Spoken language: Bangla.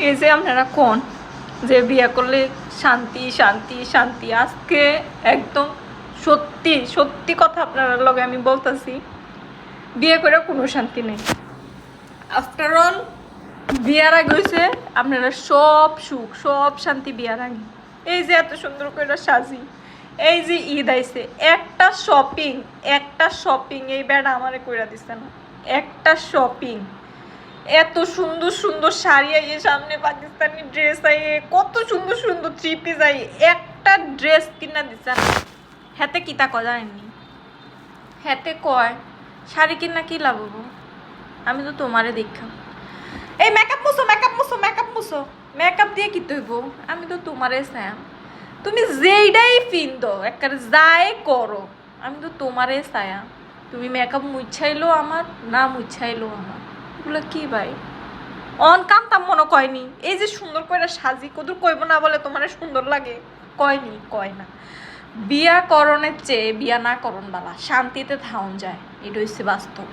এই যে আপনারা কোন যে বিয়ে করলে শান্তি শান্তি শান্তি, আজকে একদম সত্যি সত্যি কথা আপনার লগে আমি বলতেছি, বিয়ে করে কোনো শান্তি নেই। আফটার অল বিয়ার আগে হয়েছে আপনারা সব সুখ সব শান্তি বিয়ার আগে। এই যে এত সুন্দর করে সাজি, এই যে ঈদ আইছে, একটা শপিং এই বেড়া আমারে কইরা দিছে না। একটা শপিং, এত সুন্দর সুন্দর শাড়ি আইয়ে, সামনে পাকিস্তানি ড্রেস আইয়ে, কত সুন্দর সুন্দর থ্রি পিস আইয়ে, একটা ড্রেস কিনা দিছে না। হাতে কিতা কয় জানেননি, হাতে কয় শাড়ি কিনা কি লাভ হবো, আমি তো তোমারে দেখা এই মেকআপ মুছো মেকআপ মুছো মেকআপ মুছো, মেকআপ দিয়ে কি তৈব, আমি তো তোমারে চাম, তুমি যেইটাই পিন্দো একবারে যাই করো, আমি তো তোমারে চায়া, তুমি মেকআপ মুছাইলো আমার না মুছাইলো আমার, এগুলো কি ভাই অন কান্তাম মনে কয়নি। এই যে সুন্দর করে সাজি কদুর কইব না বলে তোমার সুন্দর লাগে, কয়নি কয় না। বিয়া করণের চেয়ে বিয়া না করণ বালা, শান্তিতে থাউন যায়, এটা হচ্ছে বাস্তব।